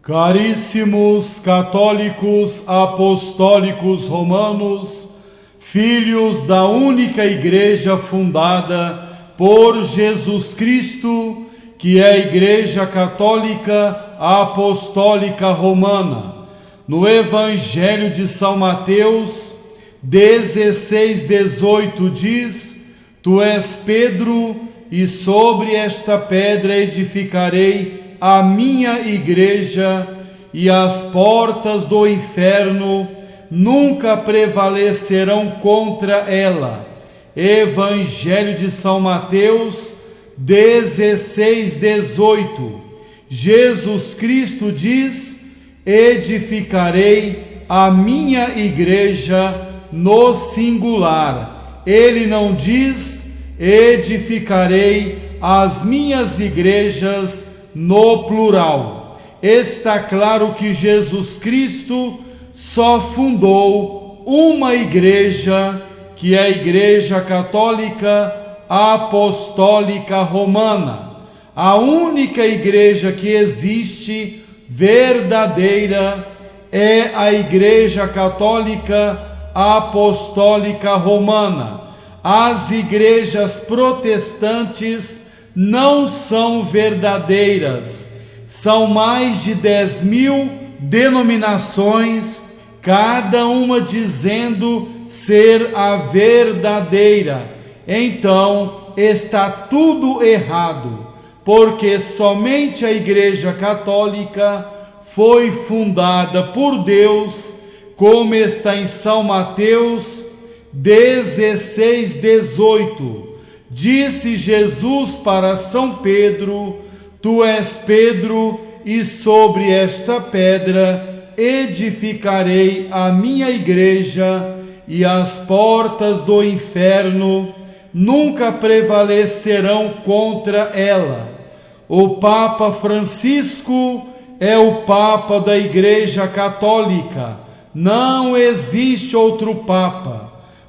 Caríssimos católicos apostólicos romanos, filhos da única igreja fundada por Jesus Cristo, que é a Igreja Católica Apostólica Romana, no Evangelho de São Mateus 16:18 diz: Tu és Pedro, e sobre esta pedra edificarei a minha igreja, e as portas do inferno nunca prevalecerão contra ela. Evangelho de São Mateus 16:18. Jesus Cristo diz: edificarei a minha igreja no singular. Ele não diz: edificarei as minhas igrejas no plural. Está claro que Jesus Cristo só fundou uma igreja, que é a Igreja Católica Apostólica Romana, a única igreja que existe verdadeira é a Igreja Católica Apostólica Romana. As igrejas protestantes não são verdadeiras. São mais de 10.000 denominações, cada uma dizendo ser a verdadeira. Então está tudo errado, porque somente a Igreja Católica foi fundada por Deus, como está em São Mateus 16:18. Disse Jesus para São Pedro: Tu és Pedro, e sobre esta pedra edificarei a minha igreja, e as portas do inferno nunca prevalecerão contra ela. O Papa Francisco é o Papa da Igreja Católica. Não existe outro Papa.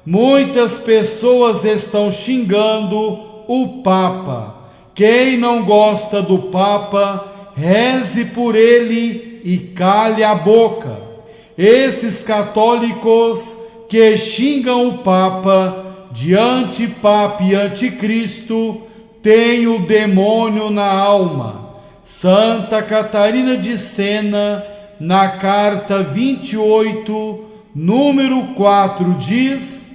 Muitas pessoas estão xingando o Papa. Quem não gosta do Papa, reze por ele e cale a boca. Esses católicos que xingam o Papa de antipapa e anticristo têm o demônio na alma. Santa Catarina de Sena, na carta 28, número 4, diz: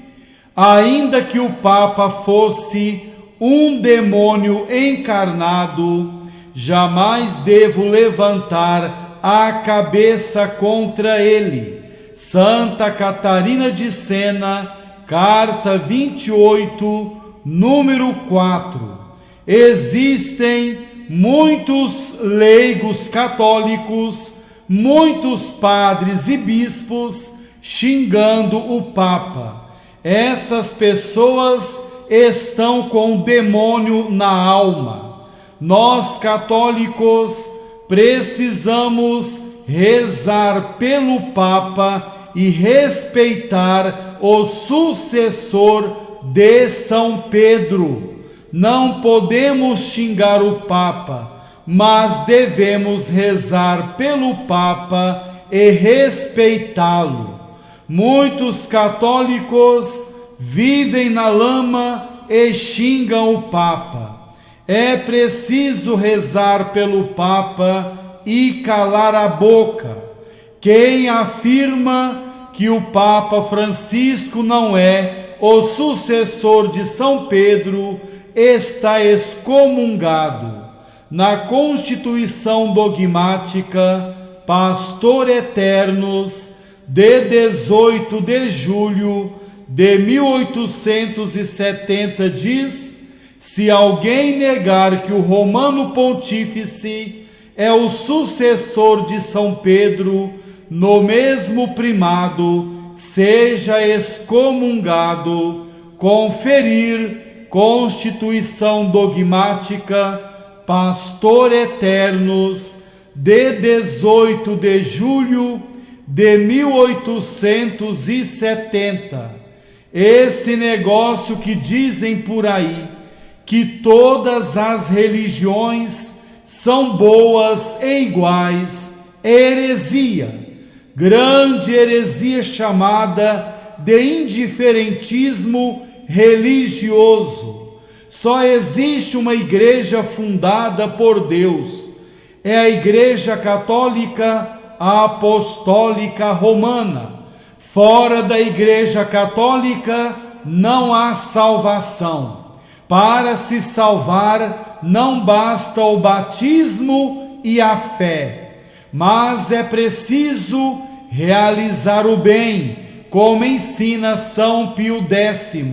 ainda que o Papa fosse um demônio encarnado, jamais devo levantar a cabeça contra ele. Santa Catarina de Sena, carta 28, número 4. Existem muitos leigos católicos, muitos padres e bispos xingando o Papa. Essas pessoas estão com o demônio na alma. Nós, católicos, precisamos rezar pelo Papa e respeitar o sucessor de São Pedro. Não podemos xingar o Papa, mas devemos rezar pelo Papa e respeitá-lo. Muitos católicos vivem na lama e xingam o Papa. É preciso rezar pelo Papa e calar a boca. Quem afirma que o Papa Francisco não é o sucessor de São Pedro está excomungado. Na Constituição Dogmática Pastor Eternos, de 18 de julho de 1870, diz: se alguém negar que o Romano Pontífice é o sucessor de São Pedro no mesmo primado, seja excomungado. Conferir Constituição Dogmática Pastor Eternos, de 18 de julho de 1870. Esse negócio que dizem por aí, que todas as religiões são boas e iguais, heresia. Grande heresia chamada de indiferentismo religioso. Só existe uma igreja fundada por Deus. É a Igreja Católica Apostólica Romana. Fora da Igreja Católica não há salvação. Para se salvar não basta o batismo e a fé, mas é preciso realizar o bem, como ensina São Pio X.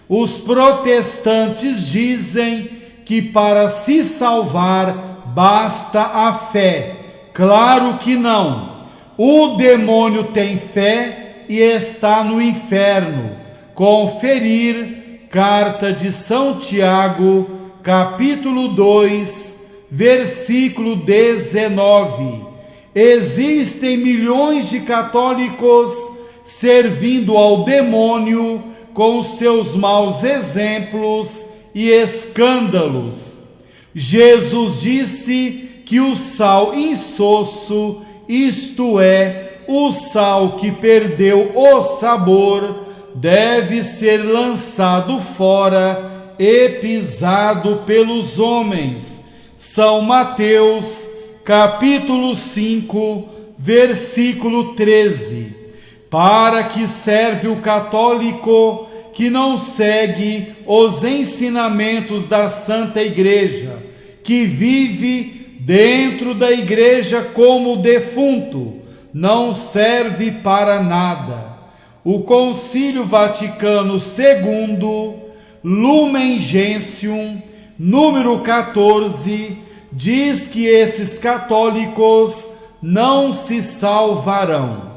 Os protestantes dizem que para se salvar basta a fé. Claro que não. O demônio tem fé e está no inferno. Conferir Carta de São Tiago, capítulo 2, versículo 19. Existem milhões de católicos servindo ao demônio com seus maus exemplos e escândalos. Jesus disse que o sal insosso, isto é, o sal que perdeu o sabor, deve ser lançado fora e pisado pelos homens. São Mateus, capítulo 5, versículo 13. Para que serve o católico que não segue os ensinamentos da Santa Igreja, que vive dentro da Igreja como defunto, não serve para nada. O Concílio Vaticano II, Lumen Gentium, número 14, diz que esses católicos não se salvarão.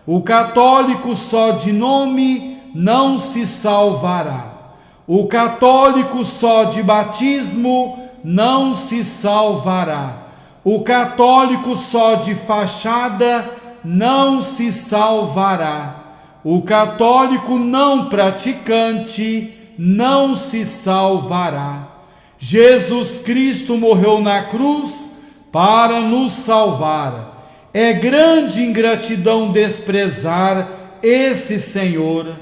O católico só de nome não se salvará. O católico só de batismo não se salvará. O católico só de fachada não se salvará. O católico não praticante não se salvará. Jesus Cristo morreu na cruz para nos salvar. É grande ingratidão desprezar esse Senhor.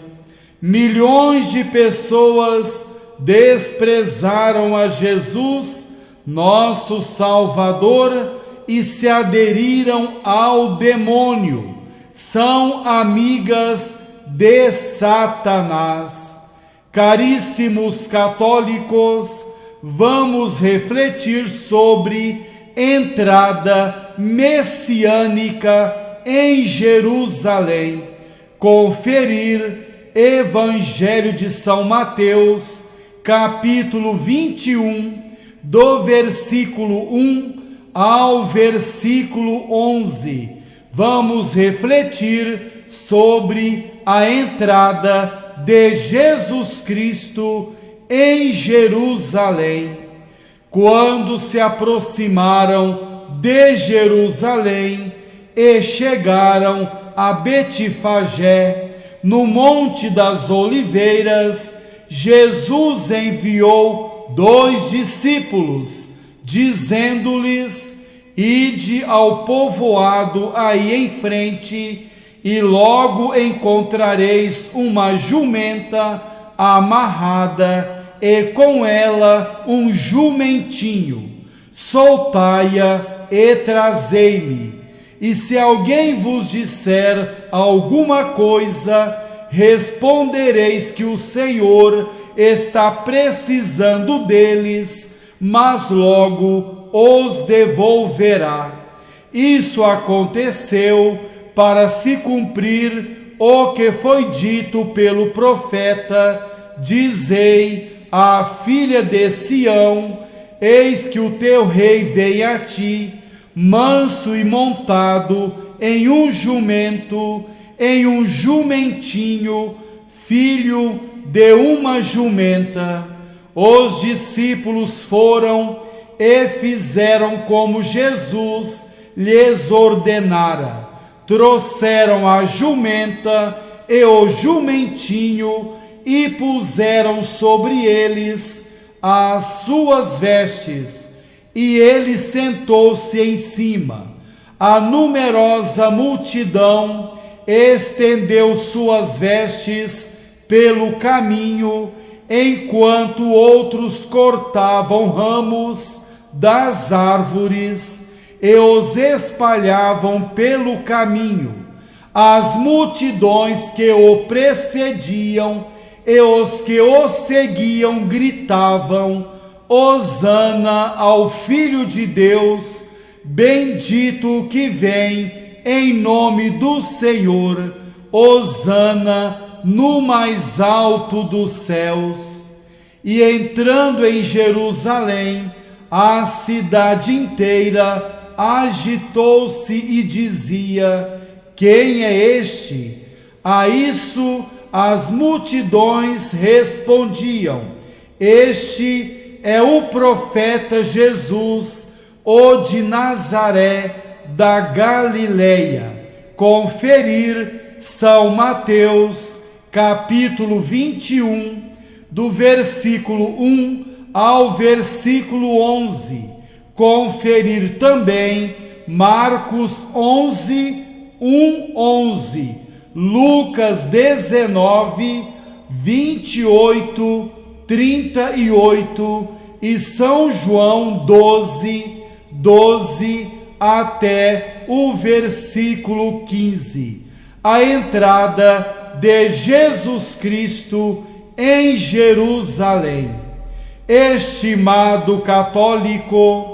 Milhões de pessoas desprezaram a Jesus, nosso Salvador, e se aderiram ao demônio. São amigas de Satanás. Caríssimos católicos, vamos refletir sobre entrada messiânica em Jerusalém. Conferir Evangelho de São Mateus, capítulo 21, do versículo 1 ao versículo 11. Vamos refletir sobre a entrada de Jesus Cristo em Jerusalém. Quando se aproximaram de Jerusalém e chegaram a Betfagé, no Monte das Oliveiras, Jesus enviou 2 discípulos, dizendo-lhes: ide ao povoado aí em frente, e logo encontrareis uma jumenta amarrada, e com ela um jumentinho. Soltai-a e trazei-me. E se alguém vos disser alguma coisa, respondereis que o Senhor está precisando deles, mas logo os devolverá. Isso aconteceu para se cumprir o que foi dito pelo profeta: dizei à filha de Sião: eis que o teu rei vem a ti, manso e montado em um jumento, em um jumentinho, filho de uma jumenta. Os discípulos foram e fizeram como Jesus lhes ordenara. Trouxeram a jumenta e o jumentinho e puseram sobre eles as suas vestes, e ele sentou-se em cima. A numerosa multidão estendeu suas vestes pelo caminho, enquanto outros cortavam ramos das árvores e os espalhavam pelo caminho. As multidões que o precediam e os que o seguiam gritavam: Hosana ao Filho de Deus, bendito o que vem em nome do Senhor, Hosana no mais alto dos céus. E entrando em Jerusalém, a cidade inteira agitou-se e dizia: quem é este? A isso as multidões respondiam: este é o profeta Jesus, o de Nazaré da Galileia. Conferir São Mateus, capítulo 21, do versículo 1 ao versículo 11. Conferir também Marcos 11, 11, Lucas 19, 28, 38 e São João 12, 12 até o versículo 15. A entrada de Jesus Cristo em Jerusalém. Estimado católico,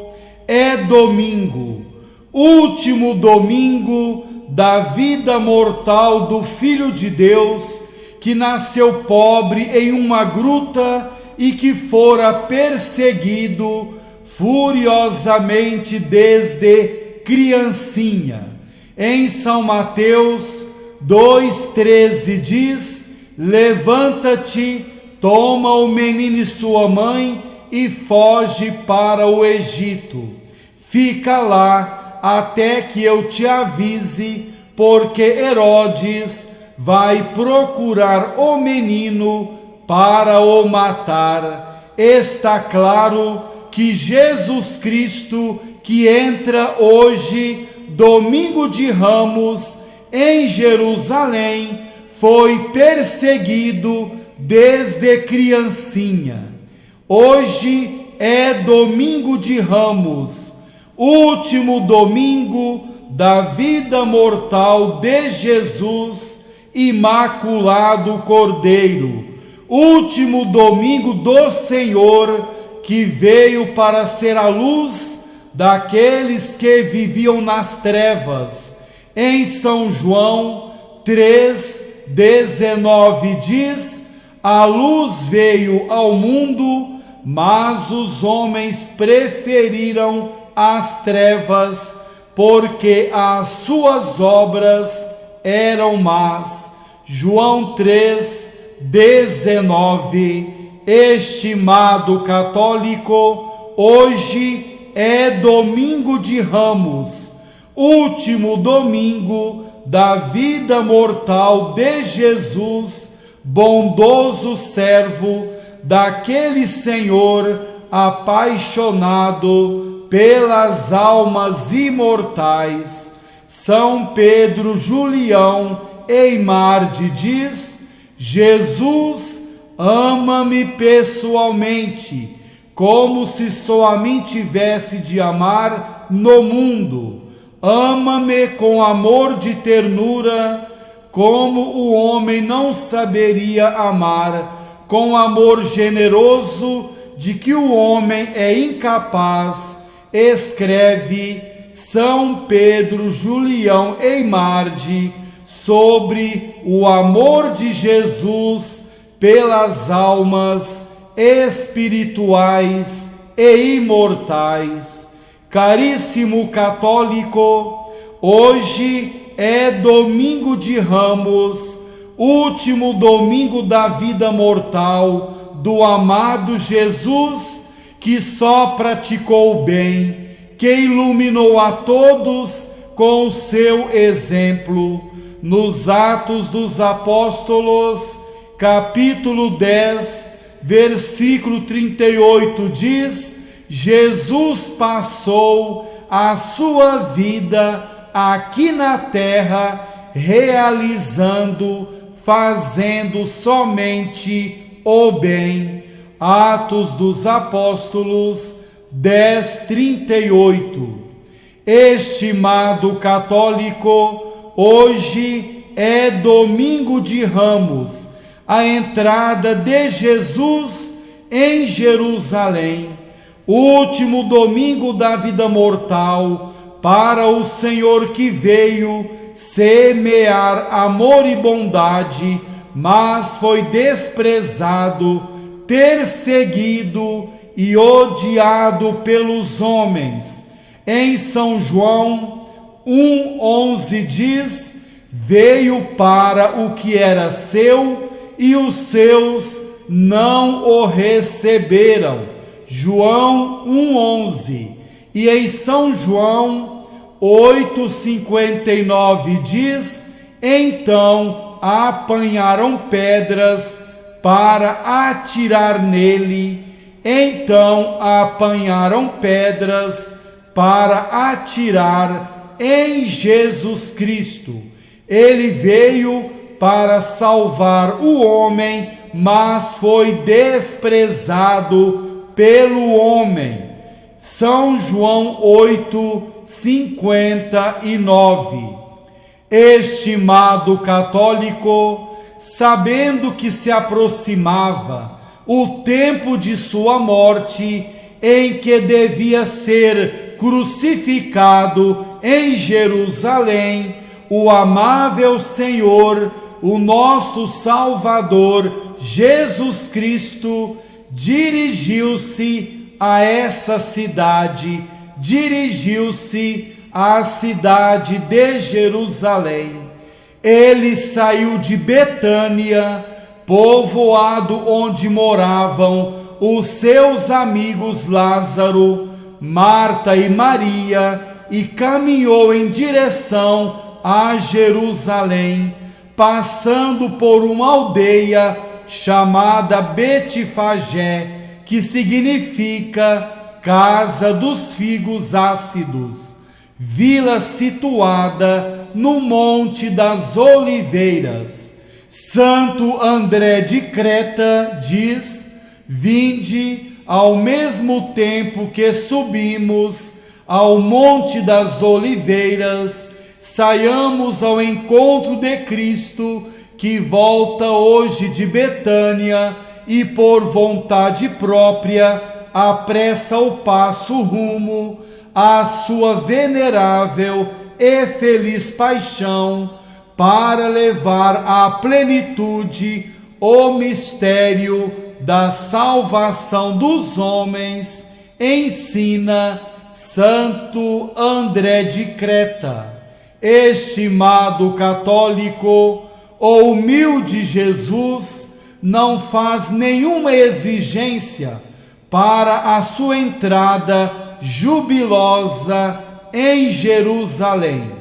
é domingo, último domingo da vida mortal do Filho de Deus, que nasceu pobre em uma gruta e que fora perseguido furiosamente desde criancinha. Em São Mateus 2,13 diz: levanta-te, toma o menino e sua mãe e foge para o Egito. Fica lá até que eu te avise, porque Herodes vai procurar o menino para o matar. Está claro que Jesus Cristo, que entra hoje, domingo de Ramos, em Jerusalém, foi perseguido desde criancinha. Hoje é domingo de Ramos, último domingo da vida mortal de Jesus, Imaculado Cordeiro, último domingo do Senhor, que veio para ser a luz daqueles que viviam nas trevas. Em São João 3,19 diz: a luz veio ao mundo, mas os homens preferiram as trevas, porque as suas obras eram más. João 3,19. Estimado católico, hoje é domingo de Ramos, último domingo da vida mortal de Jesus, bondoso servo daquele Senhor apaixonado pelas almas imortais. São Pedro Julião Eimarde diz: Jesus ama-me pessoalmente, como se só a mim tivesse de amar no mundo. Ama-me com amor de ternura, como o homem não saberia amar, com amor generoso de que o homem é incapaz. Escreve São Pedro Julião Eimarde sobre o amor de Jesus pelas almas espirituais e imortais. Caríssimo católico, hoje é domingo de Ramos, último domingo da vida mortal do amado Jesus, que só praticou o bem, que iluminou a todos com o seu exemplo. Nos Atos dos Apóstolos, capítulo 10, versículo 38 diz: Jesus passou a sua vida aqui na terra realizando, fazendo somente o bem. Atos dos Apóstolos 10, 38. Estimado católico, hoje é domingo de Ramos, a entrada de Jesus em Jerusalém, último domingo da vida mortal para o Senhor, que veio semear amor e bondade, mas foi desprezado, perseguido e odiado pelos homens. Em São João 1,11 diz: veio para o que era seu e os seus não o receberam. João 1,11. E em São João 8,59 diz: então apanharam pedras para atirar nele. Então apanharam pedras para atirar em Jesus Cristo. Ele veio para salvar o homem, mas foi desprezado pelo homem. São João 8,59. Estimado católico, sabendo que se aproximava o tempo de sua morte, em que devia ser crucificado em Jerusalém, o amável Senhor, o nosso Salvador, Jesus Cristo, dirigiu-se a essa cidade, dirigiu-se à cidade de Jerusalém. Ele saiu de Betânia, povoado onde moravam os seus amigos Lázaro, Marta e Maria, e caminhou em direção a Jerusalém, passando por uma aldeia chamada Betfagé, que significa casa dos figos ácidos, vila situada no Monte das Oliveiras. Santo André de Creta diz: vinde ao mesmo tempo que subimos ao Monte das Oliveiras, saiamos ao encontro de Cristo, que volta hoje de Betânia e por vontade própria apressa o passo rumo à sua venerável e feliz paixão, para levar à plenitude o mistério da salvação dos homens, ensina Santo André de Creta. Estimado católico, o humilde Jesus não faz nenhuma exigência para a sua entrada jubilosa em Jerusalém.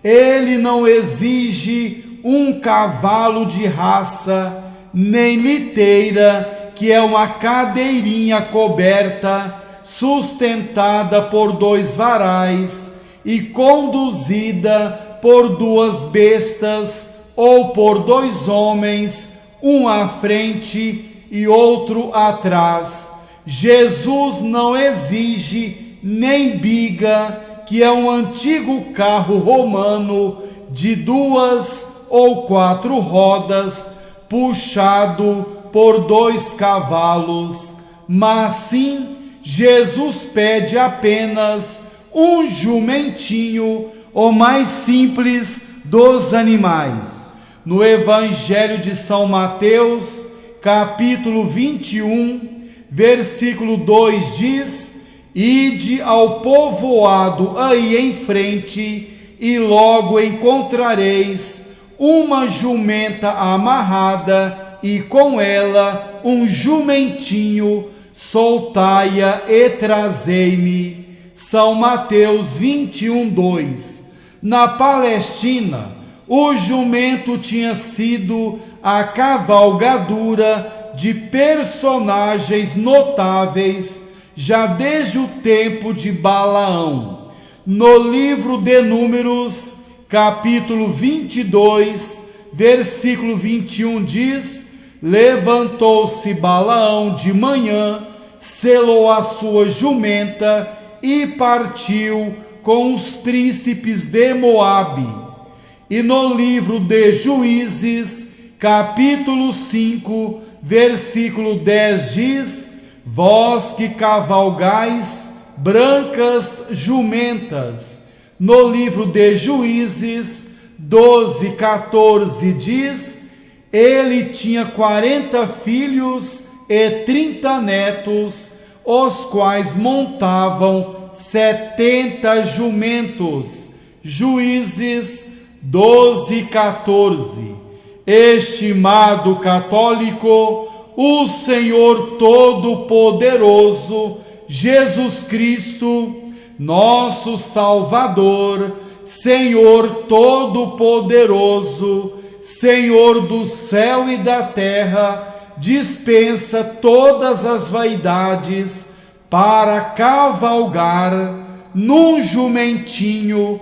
Ele não exige um cavalo de raça, nem liteira que é uma cadeirinha coberta, sustentada por 2 varais e conduzida por 2 bestas ou por 2 homens, um à frente e outro atrás. Jesus não exige nem biga, que é um antigo carro romano de 2 ou 4 rodas, puxado por 2 cavalos, mas sim Jesus pede apenas um jumentinho, o mais simples dos animais. No Evangelho de São Mateus, capítulo 21, versículo 2 diz: Ide ao povoado aí em frente, e logo encontrareis uma jumenta amarrada, e com ela um jumentinho, soltai-a e trazei-me. São Mateus 21, 2. Na Palestina, o jumento tinha sido a cavalgadura de personagens notáveis já desde o tempo de Balaão. No livro de Números, capítulo 22, versículo 21 diz: Levantou-se Balaão de manhã, selou a sua jumenta e partiu com os príncipes de Moabe. E no livro de Juízes, capítulo 5, versículo 10 diz: Vós que cavalgais brancas jumentas. No livro de Juízes 12, 14 diz: Ele tinha 40 filhos e 30 netos, os quais montavam 70 jumentos. Juízes 12, 14. Estimado católico, o Senhor Todo-Poderoso, Jesus Cristo, nosso Salvador, Senhor Todo-Poderoso, Senhor do céu e da terra, dispensa todas as vaidades para cavalgar num jumentinho,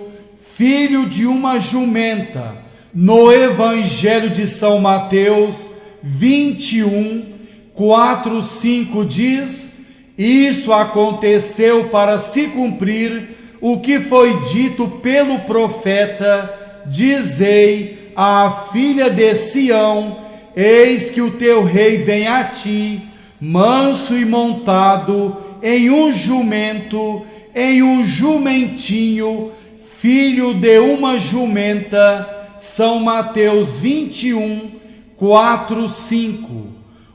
filho de uma jumenta. No Evangelho de São Mateus 21, 4, 5 diz: Isso aconteceu para se cumprir o que foi dito pelo profeta: Dizei à filha de Sião: Eis que o teu rei vem a ti, manso e montado em um jumento, em um jumentinho, filho de uma jumenta. São Mateus 21, 4, 5.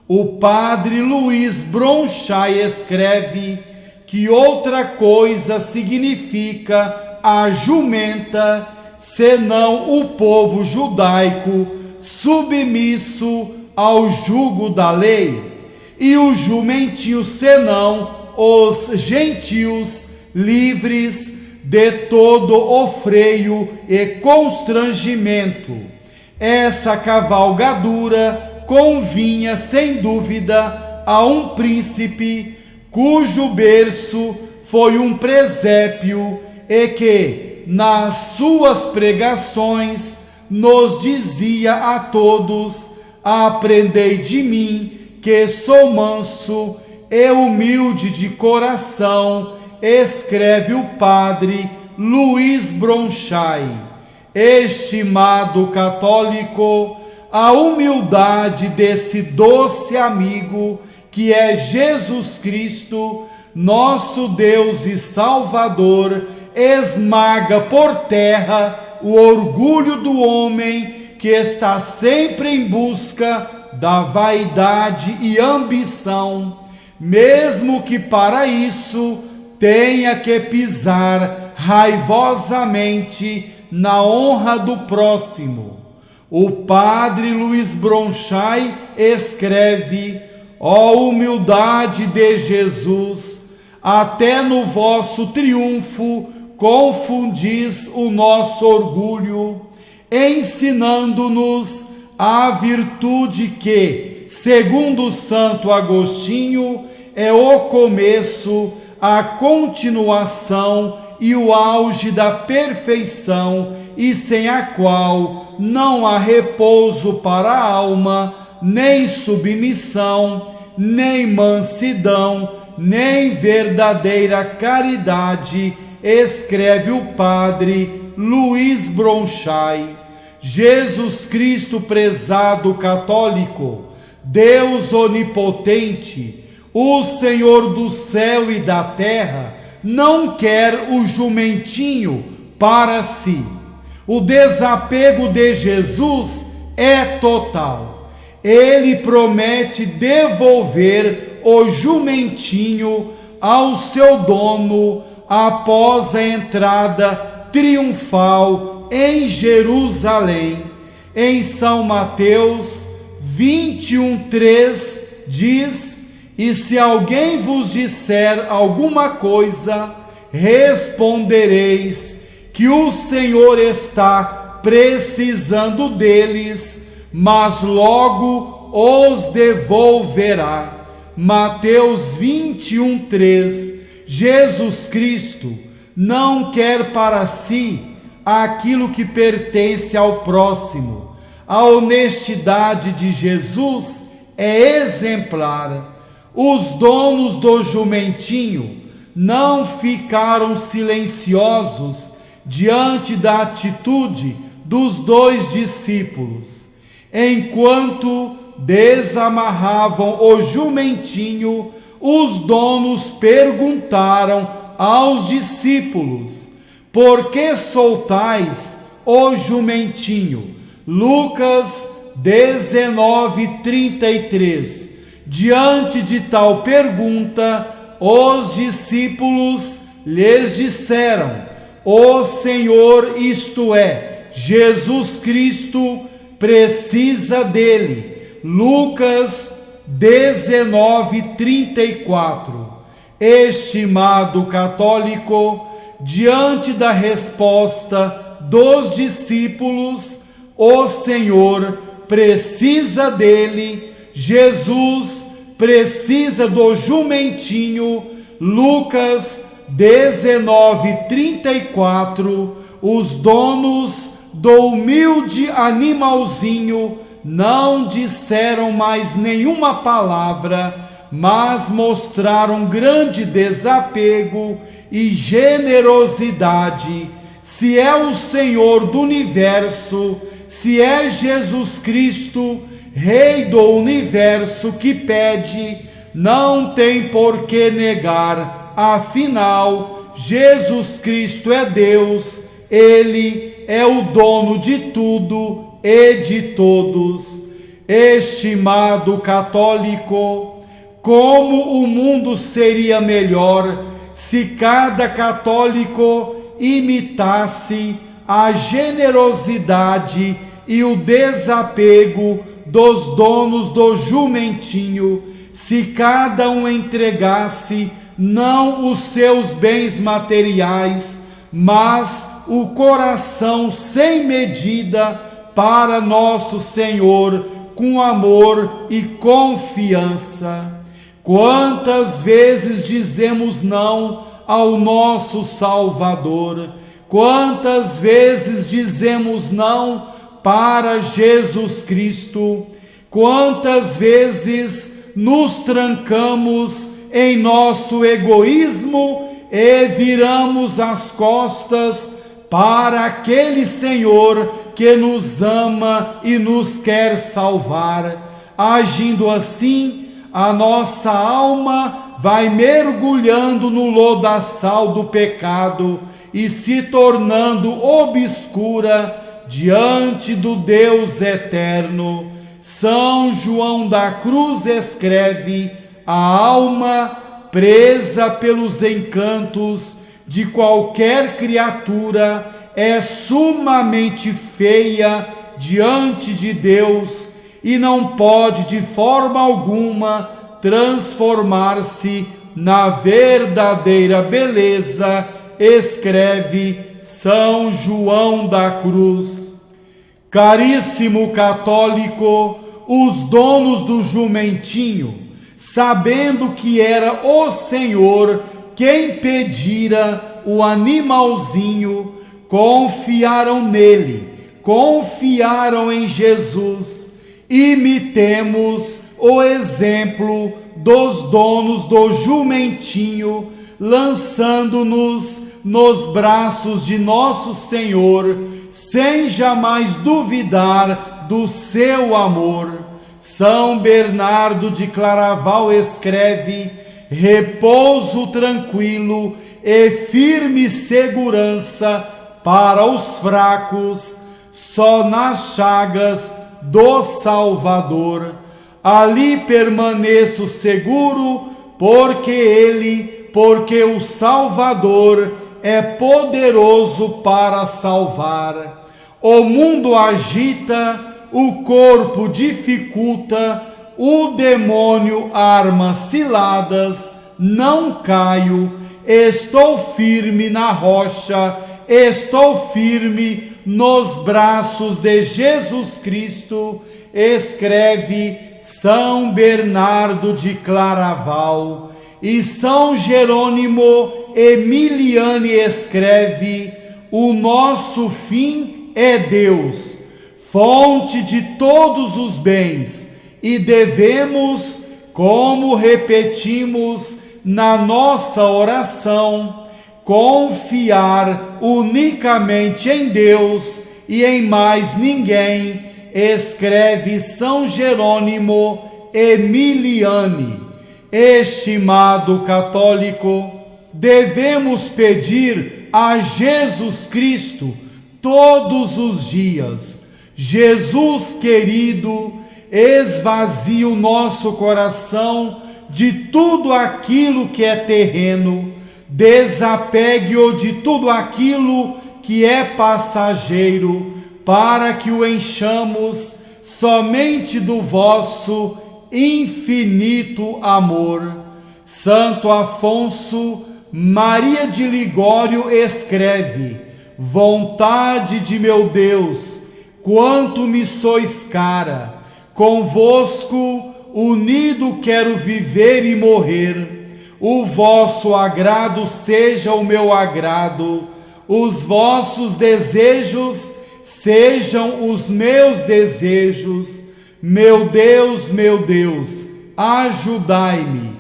O padre Luiz Bronchai escreve que outra coisa significa a jumenta, senão o povo judaico submisso ao jugo da lei, e o jumentinho, senão os gentios livres de todo o freio e constrangimento. Essa cavalgadura convinha sem dúvida a um príncipe cujo berço foi um presépio e que, nas suas pregações, nos dizia a todos: Aprendei de mim, que sou manso e humilde de coração, escreve o padre Luiz Bronchai. Estimado católico, a humildade desse doce amigo que é Jesus Cristo, nosso Deus e Salvador, esmaga por terra o orgulho do homem que está sempre em busca da vaidade e ambição, mesmo que para isso tenha que pisar raivosamente na honra do próximo. O padre Luiz Bronchai escreve: Ó humildade de Jesus, até no vosso triunfo confundis o nosso orgulho, ensinando-nos a virtude que, segundo Santo Agostinho, é o começo, a continuação e o auge da perfeição, e sem a qual não há repouso para a alma, nem submissão, nem mansidão, nem verdadeira caridade, escreve o padre Luiz Bronchai. Jesus Cristo, prezado católico, Deus onipotente, o Senhor do céu e da terra, não quer o jumentinho para si. O desapego de Jesus é total. Ele promete devolver o jumentinho ao seu dono após a entrada triunfal em Jerusalém. Em São Mateus 21:3 diz: e se alguém vos disser alguma coisa, respondereis que o Senhor está precisando deles, mas logo os devolverá. Mateus 21:3. Jesus Cristo não quer para si aquilo que pertence ao próximo. A honestidade de Jesus é exemplar. Os donos do jumentinho não ficaram silenciosos diante da atitude dos dois discípulos. Enquanto desamarravam o jumentinho, os donos perguntaram aos discípulos: por que soltais o jumentinho? Lucas 19:33. Diante de tal pergunta, os discípulos lhes disseram: o Senhor, isto é, Jesus Cristo, precisa dele. Lucas 19:34. Estimado católico, diante da resposta dos discípulos, o Senhor precisa dele, Jesus precisa do jumentinho. Lucas 19:34. Os donos do humilde animalzinho não disseram mais nenhuma palavra, mas mostraram grande desapego e generosidade. Se é o Senhor do universo, se é Jesus Cristo, Rei do universo, que pede, não tem por que negar. Afinal, Jesus Cristo é Deus, Ele é o dono de tudo e de todos. Estimado católico, como o mundo seria melhor se cada católico imitasse a generosidade e o desapego dos donos do jumentinho, se cada um entregasse não os seus bens materiais, mas o coração sem medida para nosso Senhor, com amor e confiança. Quantas vezes dizemos não ao nosso Salvador? Quantas vezes dizemos não para Jesus Cristo? Quantas vezes nos trancamos em nosso egoísmo e viramos as costas para aquele Senhor que nos ama e nos quer salvar? Agindo assim, a nossa alma vai mergulhando no lodaçal do pecado e se tornando obscura diante do Deus eterno. São João da Cruz escreve: a alma presa pelos encantos de qualquer criatura é sumamente feia diante de Deus e não pode de forma alguma transformar-se na verdadeira beleza, escreve São João da Cruz. Caríssimo católico, os donos do jumentinho, sabendo que era o Senhor quem pedira o animalzinho, confiaram nele, confiaram em Jesus. Imitemos o exemplo dos donos do jumentinho, lançando-nos nos braços de nosso Senhor, sem jamais duvidar do seu amor. São Bernardo de Claraval escreve: repouso tranquilo e firme segurança para os fracos, só nas chagas do Salvador. Ali permaneço seguro, porque o Salvador é poderoso para salvar. O mundo agita, o corpo dificulta, o demônio arma ciladas, não caio, estou firme na rocha, estou firme nos braços de Jesus Cristo, escreve São Bernardo de Claraval. E São Jerônimo Emiliani escreve: o nosso fim é Deus, fonte de todos os bens, e devemos, como repetimos na nossa oração, confiar unicamente em Deus e em mais ninguém, escreve São Jerônimo Emiliani. Estimado católico, devemos pedir a Jesus Cristo todos os dias: Jesus querido, esvazie o nosso coração de tudo aquilo que é terreno, desapegue-o de tudo aquilo que é passageiro, para que o enchamos somente do vosso infinito amor. Santo Afonso Maria de Ligório escreve: vontade de meu Deus, quanto me sois cara, convosco unido quero viver e morrer. O vosso agrado seja o meu agrado, os vossos desejos sejam os meus desejos. Meu Deus, ajudai-me.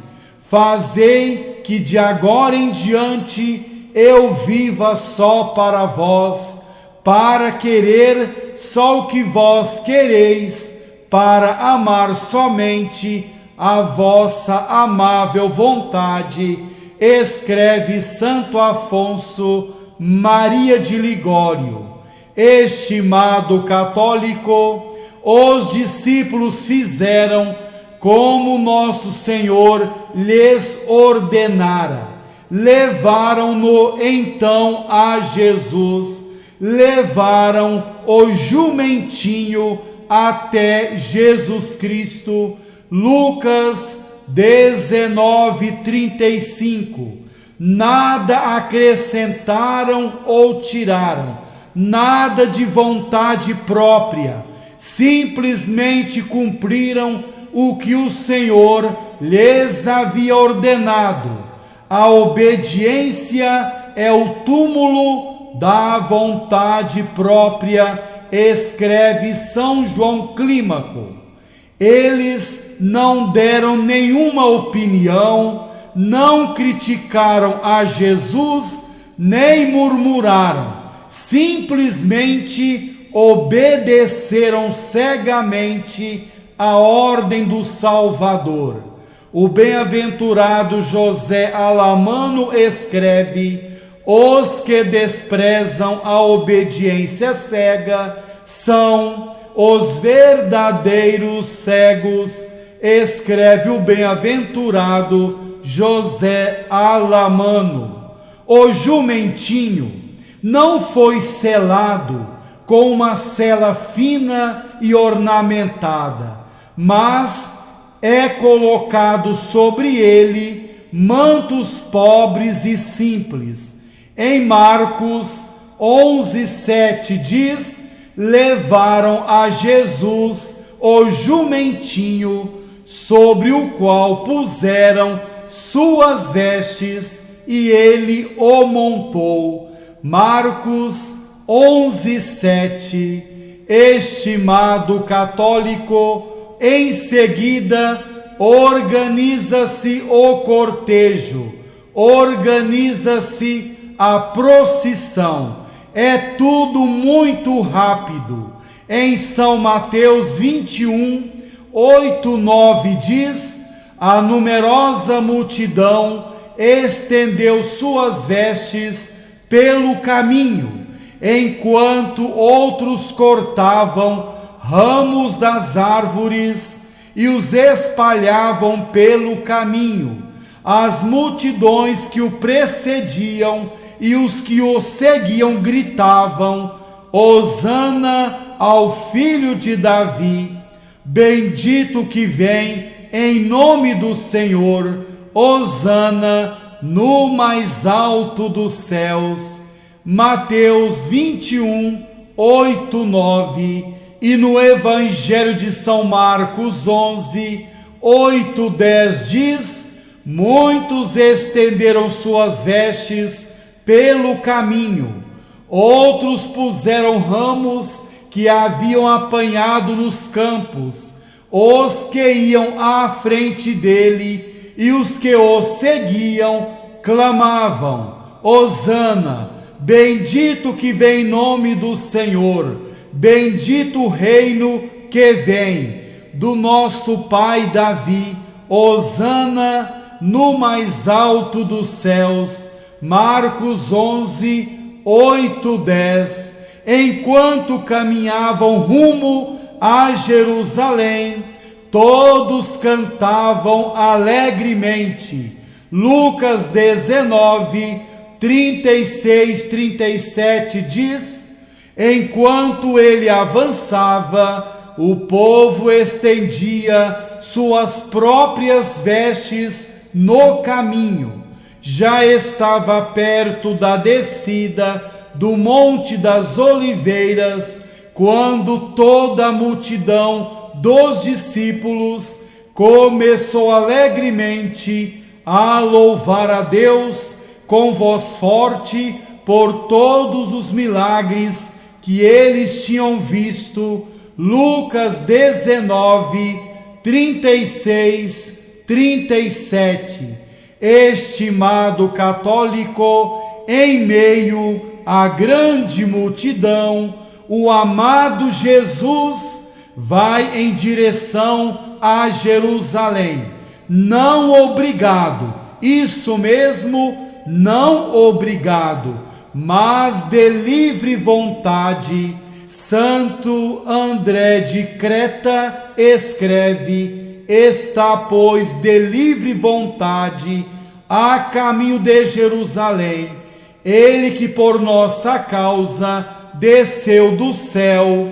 Fazei que de agora em diante eu viva só para vós, para querer só o que vós quereis, para amar somente a vossa amável vontade, escreve Santo Afonso Maria de Ligório. Estimado católico, os discípulos fizeram como nosso Senhor lhes ordenara. Levaram-no então a Jesus, levaram o jumentinho até Jesus Cristo. Lucas 19:35. Nada acrescentaram ou tiraram, nada de vontade própria, simplesmente cumpriram o que o Senhor lhes havia ordenado. A obediência é o túmulo da vontade própria, escreve São João Clímaco. Eles não deram nenhuma opinião, não criticaram a Jesus, nem murmuraram, simplesmente obedeceram cegamente a ordem do Salvador. O bem-aventurado José Alamano escreve: os que desprezam a obediência cega são os verdadeiros cegos, escreve o bem-aventurado José Alamano. O jumentinho não foi selado com uma sela fina e ornamentada, mas é colocado sobre ele mantos pobres e simples. Em Marcos 11:7 diz: levaram a Jesus o jumentinho, sobre o qual puseram suas vestes, e ele o montou. Marcos 11:7. Estimado católico, em seguida organiza-se o cortejo, organiza-se a procissão. É tudo muito rápido. Em São Mateus 21, 8, 9 diz: a numerosa multidão estendeu suas vestes pelo caminho, enquanto outros cortavam ramos das árvores e os espalhavam pelo caminho. As multidões que o precediam e os que o seguiam gritavam: Hosana ao Filho de Davi, bendito que vem em nome do Senhor, Hosana no mais alto dos céus. Mateus 21, 8, 9. E no Evangelho de São Marcos 11, 8, 10 diz: muitos estenderam suas vestes pelo caminho, outros puseram ramos que haviam apanhado nos campos, os que iam à frente dele e os que o seguiam clamavam: Hosana, bendito que vem em nome do Senhor, bendito o reino que vem do nosso pai Davi, Hosana no mais alto dos céus. Marcos 11, 8, 10. Enquanto caminhavam rumo a Jerusalém, todos cantavam alegremente. Lucas 19, 36, 37 diz: enquanto ele avançava, o povo estendia suas próprias vestes no caminho. Já estava perto da descida do Monte das Oliveiras, quando toda a multidão dos discípulos começou alegremente a louvar a Deus com voz forte por todos os milagres que eles tinham visto. Lucas 19, 36, 37. Estimado católico, em meio à grande multidão, o amado Jesus vai em direção a Jerusalém. Não obrigado, isso mesmo, não obrigado, mas de livre vontade. Santo André de Creta escreve: está, pois, de livre vontade a caminho de Jerusalém, ele que por nossa causa desceu do céu,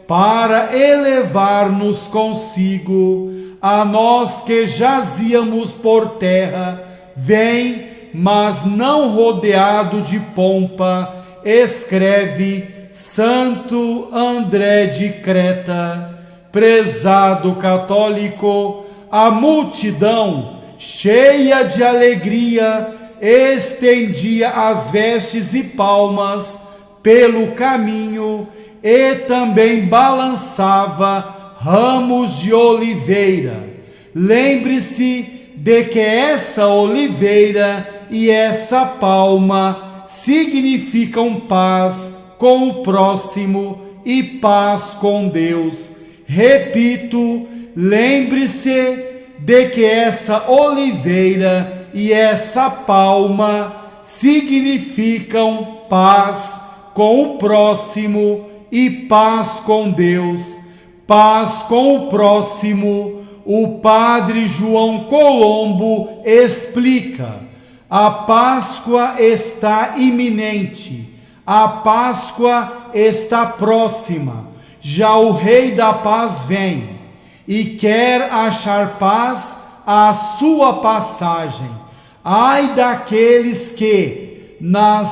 para elevar-nos consigo. A nós que jazíamos por terra, vem, mas não rodeado de pompa, escreve Santo André de Creta. Prezado católico, a multidão, cheia de alegria, estendia as vestes e palmas pelo caminho e também balançava ramos de oliveira. Lembre-se de que essa oliveira e essa palma significam paz com o próximo e paz com Deus. Repito, lembre-se de que essa oliveira e essa palma significam paz com o próximo e paz com Deus. Paz com o próximo. O padre João Colombo explica: a Páscoa está iminente, a Páscoa está próxima, já o Rei da Paz vem e quer achar paz à sua passagem. Ai daqueles que, nas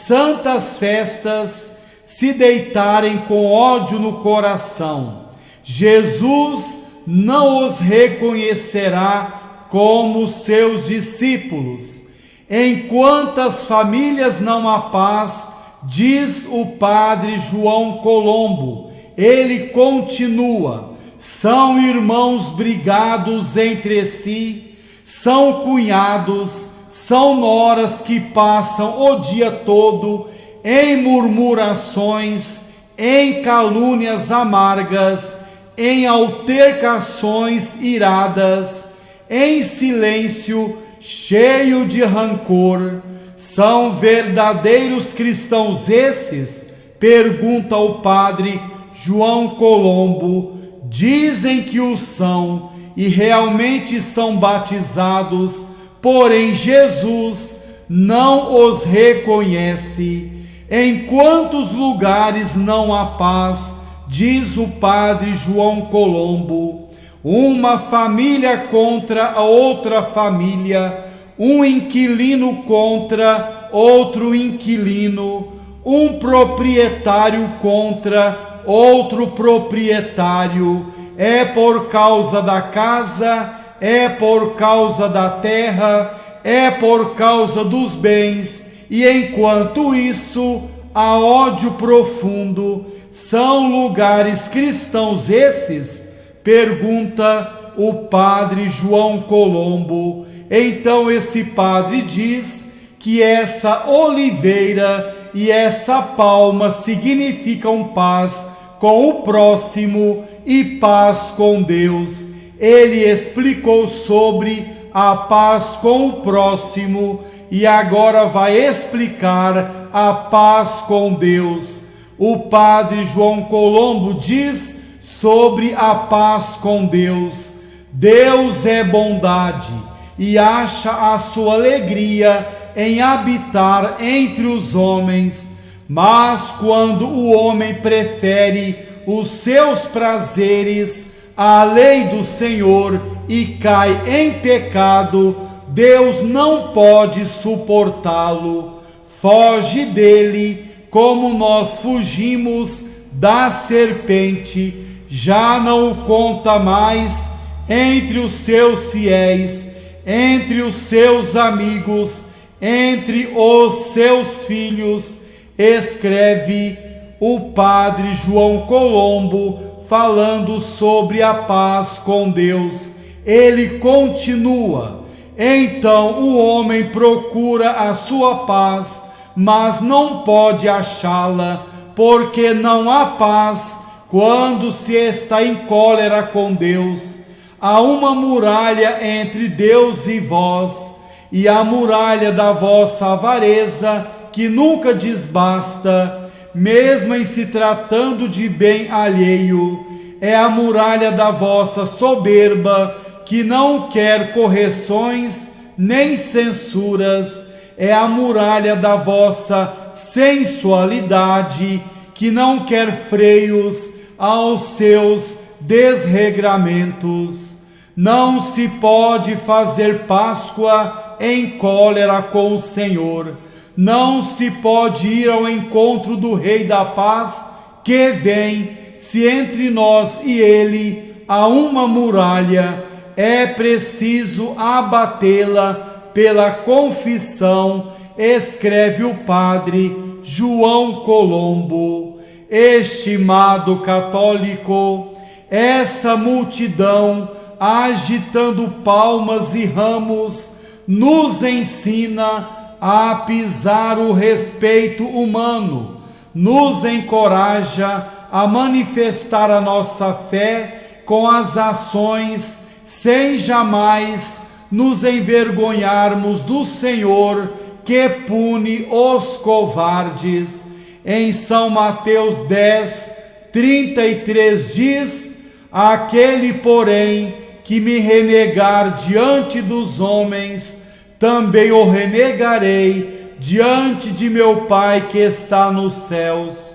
santas festas, se deitarem com ódio no coração. Jesus não os reconhecerá como seus discípulos. Em quantas famílias não há paz, diz o padre João Colombo. Ele continua: são irmãos brigados entre si, são cunhados, são noras que passam o dia todo em murmurações, em calúnias amargas, em altercações iradas, em silêncio cheio de rancor. São verdadeiros cristãos esses? Pergunta o padre João Colombo. Dizem que o são e realmente são batizados, porém Jesus não os reconhece. Em quantos lugares não há paz, diz o padre João Colombo. Uma família contra a outra família, um inquilino contra outro inquilino, um proprietário contra outro proprietário. É por causa da casa, é por causa da terra, é por causa dos bens, e enquanto isso há ódio profundo. São lugares cristãos esses? Pergunta o padre João Colombo. Então esse padre diz que essa oliveira e essa palma significam paz com o próximo e paz com Deus. Ele explicou sobre a paz com o próximo e agora vai explicar a paz com Deus. O padre João Colombo diz sobre a paz com Deus: Deus é bondade e acha a sua alegria em habitar entre os homens, mas quando o homem prefere os seus prazeres à lei do Senhor e cai em pecado, Deus não pode suportá-lo, foge dele como nós fugimos da serpente, já não o conta mais entre os seus fiéis, entre os seus amigos, entre os seus filhos. Escreve o padre João Colombo falando sobre a paz com Deus. Ele continua: então o homem procura a sua paz, mas não pode achá-la, porque não há paz quando se está em cólera com Deus. Há uma muralha entre Deus e vós, e a muralha da vossa avareza, que nunca desbasta, mesmo em se tratando de bem alheio. É a muralha da vossa soberba, que não quer correções nem censuras. É a muralha da vossa sensualidade, que não quer freios aos seus desregramentos. Não se pode fazer Páscoa em cólera com o Senhor. Não se pode ir ao encontro do Rei da Paz, que vem, se entre nós e ele há uma muralha. É preciso abatê-la pela confissão, escreve o padre João Colombo. Estimado católico, essa multidão agitando palmas e ramos nos ensina a pisar o respeito humano, nos encoraja a manifestar a nossa fé com as ações, sem jamais nos envergonharmos do Senhor, que pune os covardes. Em São Mateus 10:33 diz: aquele, porém, que me renegar diante dos homens, também o renegarei diante de meu Pai que está nos céus.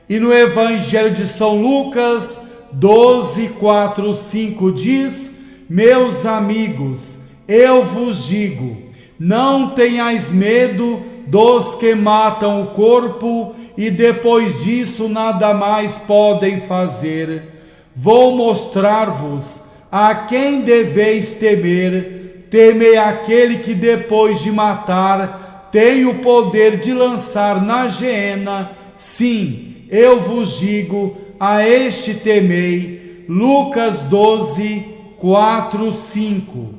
E no Evangelho de São Lucas 12:4-5 diz: meus amigos, eu vos digo, não tenhais medo dos que matam o corpo e depois disso nada mais podem fazer. Vou mostrar-vos a quem deveis temer. Temei aquele que depois de matar tem o poder de lançar na geena. Sim, eu vos digo, a este temei. Lucas 12, 4, 5.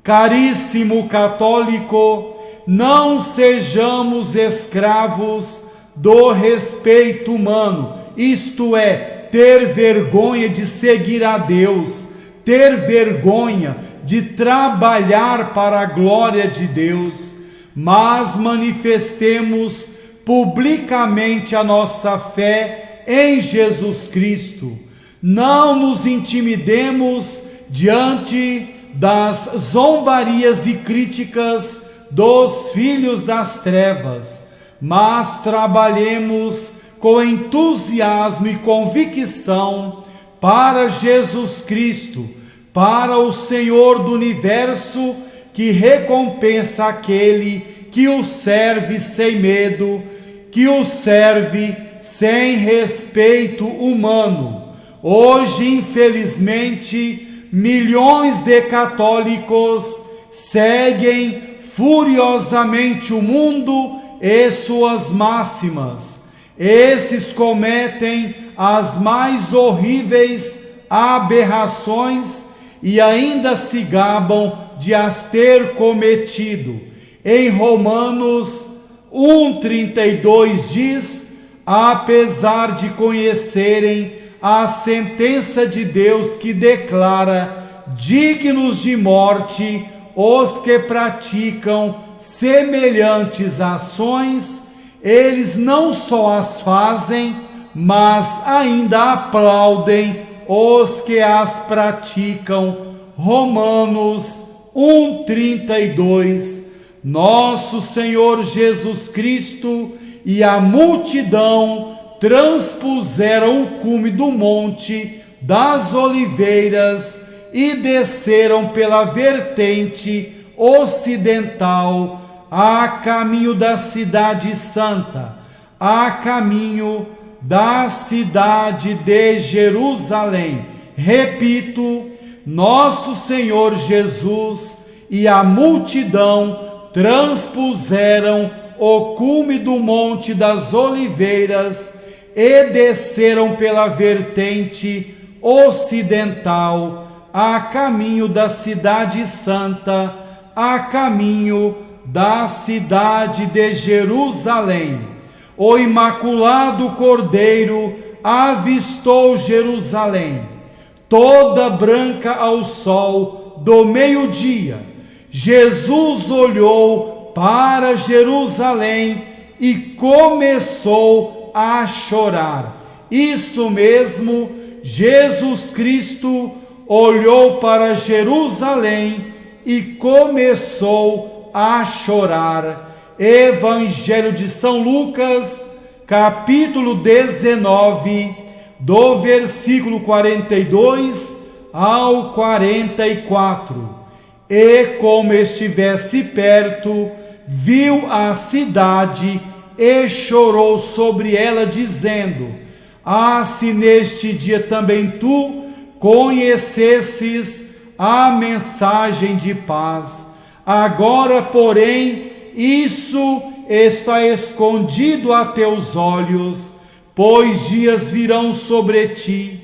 Caríssimo católico, não sejamos escravos do respeito humano, isto é, ter vergonha de seguir a Deus, ter vergonha de trabalhar para a glória de Deus, mas manifestemos publicamente a nossa fé em Jesus Cristo. Não nos intimidemos diante das zombarias e críticas dos filhos das trevas, mas trabalhemos com entusiasmo e convicção para Jesus Cristo, para o Senhor do Universo, que recompensa aquele que o serve sem medo, que o serve sem respeito humano. Hoje, infelizmente, milhões de católicos seguem furiosamente o mundo e suas máximas. Esses cometem as mais horríveis aberrações e ainda se gabam de as ter cometido. Em Romanos 1,32 diz: apesar de conhecerem a sentença de Deus que declara dignos de morte os que praticam semelhantes ações, eles não só as fazem, mas ainda aplaudem os que as praticam. Romanos 1,32. Nosso Senhor Jesus Cristo e a multidão transpuseram o cume do Monte das Oliveiras e desceram pela vertente ocidental, a caminho da cidade santa, a caminho da cidade de Jerusalém. Repito, nosso Senhor Jesus e a multidão transpuseram o cume do Monte das Oliveiras e desceram pela vertente ocidental, a caminho da cidade santa, a caminho da cidade de Jerusalém. O Imaculado Cordeiro avistou Jerusalém, toda branca ao sol do meio-dia. Jesus olhou para Jerusalém e começou a chorar. Isso mesmo, Jesus Cristo olhou para Jerusalém e começou a chorar. Evangelho de São Lucas, capítulo 19, do versículo 42 ao 44. E como estivesse perto, viu a cidade e chorou sobre ela, dizendo: ah, se neste dia também tu conhecesses a mensagem de paz. Agora, porém, isso está escondido a teus olhos, pois dias virão sobre ti,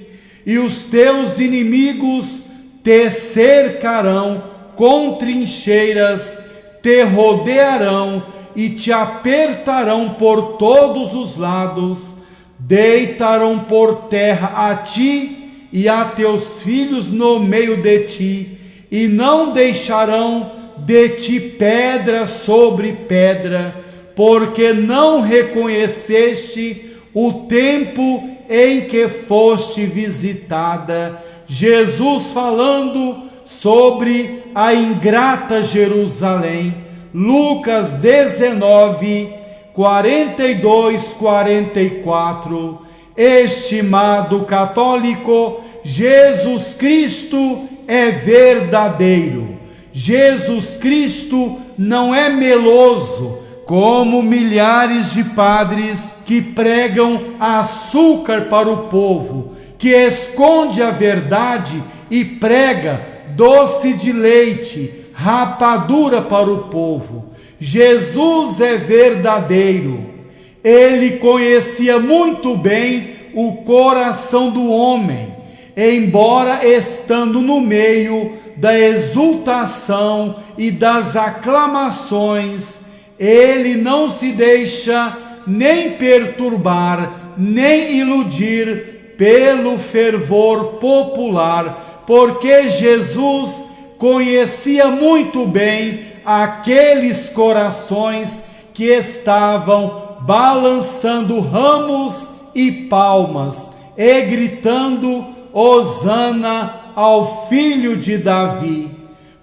e os teus inimigos te cercarão com trincheiras, te rodearão e te apertarão por todos os lados, deitarão por terra a ti e a teus filhos no meio de ti, e não deixarão de ti pedra sobre pedra, porque não reconheceste o tempo em que foste visitada. Jesus falando sobre a ingrata Jerusalém. Lucas 19, 42, 44. Estimado católico, Jesus Cristo é verdadeiro. Jesus Cristo não é meloso, como milhares de padres que pregam açúcar para o povo, que esconde a verdade e prega doce de leite, rapadura para o povo. Jesus é verdadeiro. Ele conhecia muito bem o coração do homem, embora estando no meio da exultação e das aclamações, ele não se deixa nem perturbar, nem iludir pelo fervor popular, porque Jesus conhecia muito bem aqueles corações que estavam balançando ramos e palmas e gritando Hosana ao Filho de Davi.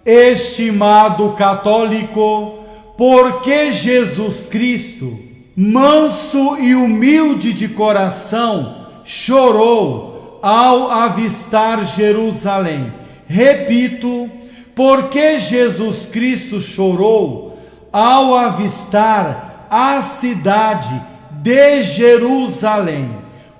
Estimado católico, porque Jesus Cristo, manso e humilde de coração, chorou ao avistar Jerusalém. Repito, porque Jesus Cristo chorou ao avistar a cidade de Jerusalém,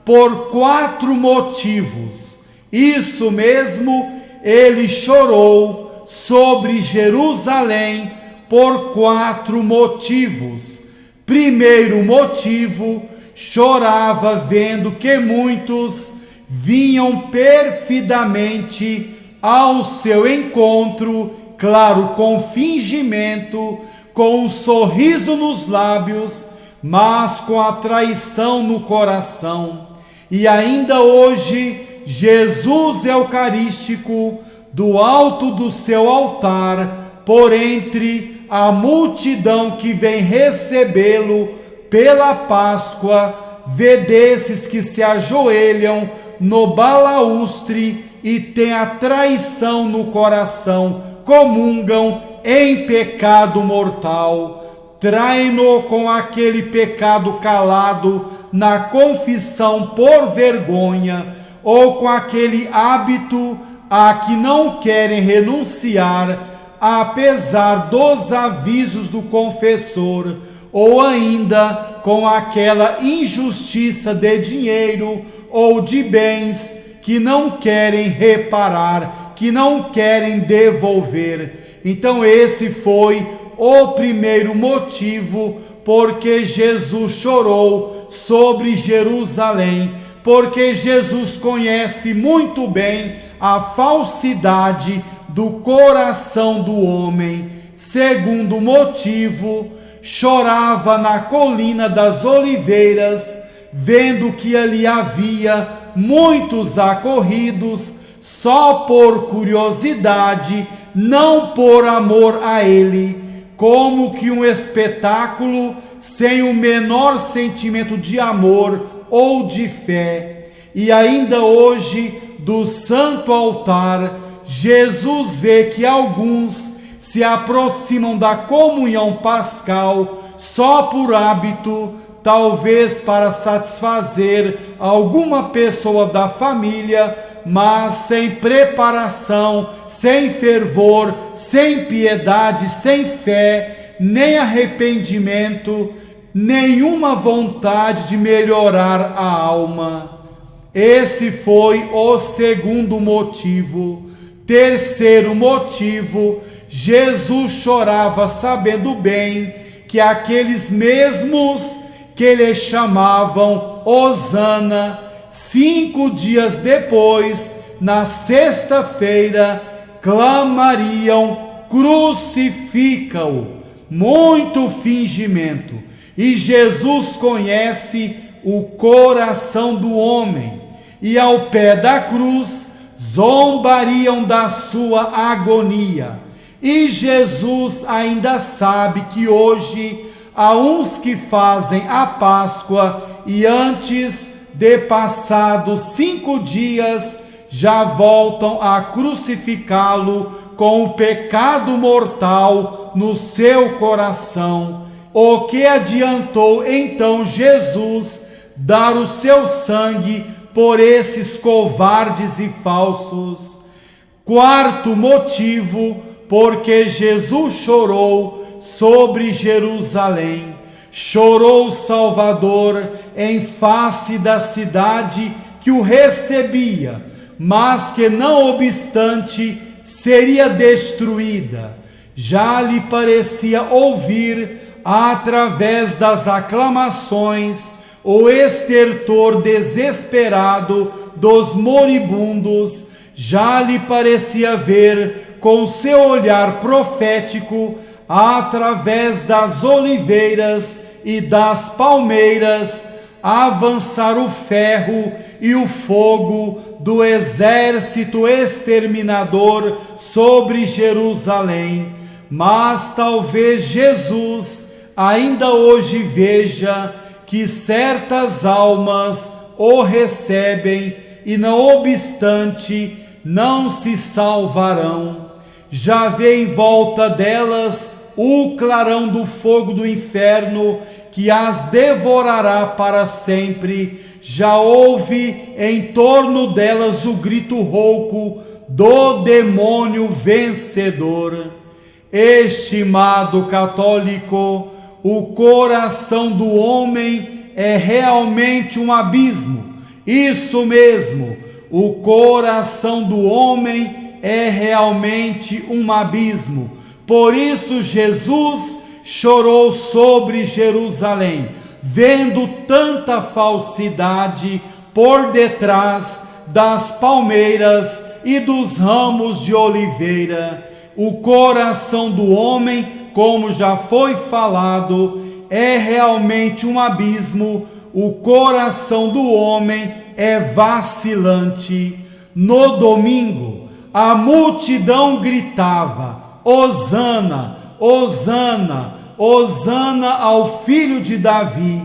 por 4 motivos. Isso mesmo, ele chorou sobre Jerusalém por 4 motivos. Primeiro motivo, chorava vendo que muitos vinham perfidamente ao seu encontro, claro, com fingimento, com um sorriso nos lábios, mas com a traição no coração. E ainda hoje, Jesus Eucarístico, do alto do seu altar, por entre a multidão que vem recebê-lo pela Páscoa, vê desses que se ajoelham no balaústre e têm a traição no coração, comungam em pecado mortal, traem-no com aquele pecado calado na confissão por vergonha, ou com aquele hábito a que não querem renunciar, apesar dos avisos do confessor, ou ainda com aquela injustiça de dinheiro ou de bens que não querem reparar, que não querem devolver. Então esse foi o primeiro motivo porque Jesus chorou sobre Jerusalém, porque Jesus conhece muito bem a falsidade do coração do homem. Segundo motivo, chorava na colina das oliveiras, vendo que ali havia muitos acorridos, só por curiosidade, não por amor a ele, como que um espetáculo sem o menor sentimento de amor ou de fé. E ainda hoje, do santo altar, Jesus vê que alguns se aproximam da comunhão pascal só por hábito, talvez para satisfazer alguma pessoa da família, mas sem preparação, sem fervor, sem piedade, sem fé, nem arrependimento, nenhuma vontade de melhorar a alma. Esse foi o segundo motivo. Terceiro motivo, Jesus chorava sabendo bem que aqueles mesmos que lhe chamavam Hosana, 5 dias depois, na sexta-feira, clamariam: crucifica-o. Muito fingimento. E Jesus conhece o coração do homem, e ao pé da cruz zombariam da sua agonia. E Jesus ainda sabe que hoje há uns que fazem a Páscoa e antes de passados 5 dias já voltam a crucificá-lo com o pecado mortal no seu coração. O que adiantou então Jesus dar o seu sangue por esses covardes e falsos? Quarto motivo, porque Jesus chorou sobre Jerusalém. Chorou o Salvador em face da cidade que o recebia, mas que não obstante seria destruída. Já lhe parecia ouvir, através das aclamações, o estertor desesperado dos moribundos. Já lhe parecia ver, com seu olhar profético, através das oliveiras e das palmeiras, avançar o ferro e o fogo do exército exterminador sobre Jerusalém. Mas talvez Jesus ainda hoje veja que certas almas o recebem e, não obstante, não se salvarão. Já vê em volta delas o clarão do fogo do inferno, que as devorará para sempre. Já ouve em torno delas o grito rouco do demônio vencedor. Estimado católico, o coração do homem é realmente um abismo. Isso mesmo, o coração do homem é realmente um abismo. Por isso Jesus chorou sobre Jerusalém, vendo tanta falsidade por detrás das palmeiras e dos ramos de oliveira. O coração do homem, como já foi falado, é realmente um abismo. O coração do homem é vacilante. No domingo, a multidão gritava: Hosana, Hosana, Hosana ao filho de Davi.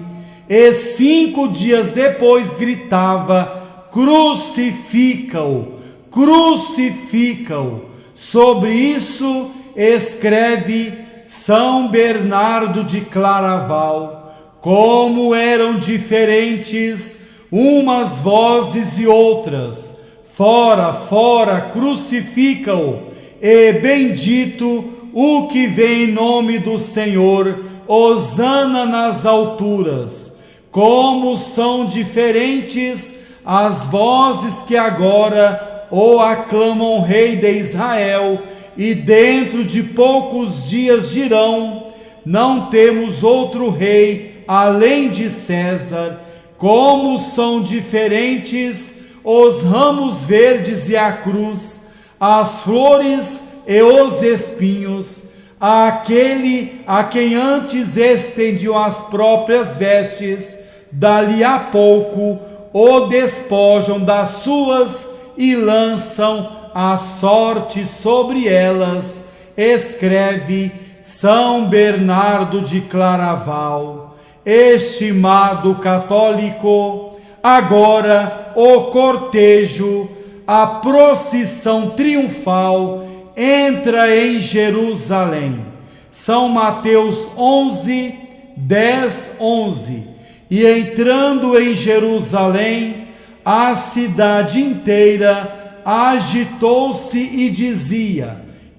E 5 dias depois gritava: crucifica-o, crucifica-o. Sobre isso escreve São Bernardo de Claraval: como eram diferentes umas vozes e outras: fora, fora, crucifica-o, e bendito o que vem em nome do Senhor, hosana nas alturas. Como são diferentes as vozes que agora o aclamam Rei de Israel, e dentro de poucos dias dirão: não temos outro rei além de César. Como são diferentes os ramos verdes e a cruz, as flores e os espinhos. Aquele a quem antes estendiam as próprias vestes, dali a pouco o despojam das suas e lançam a sorte sobre elas. Escreve São Bernardo de Claraval. Estimado católico, agora o cortejo, a procissão triunfal entra em Jerusalém. São Mateus 11, 10, 11. E entrando em Jerusalém, a cidade inteira agitou-se e dizia: